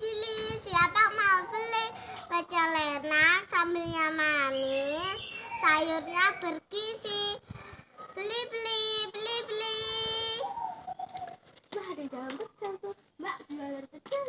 beli. Siapa mau beli? Pecel enak, sambalnya manis, sayurnya bergizi. Beli, beli, beli, beli. Mbak, ada jalan pecel tuh. Mbak, jualan pecel.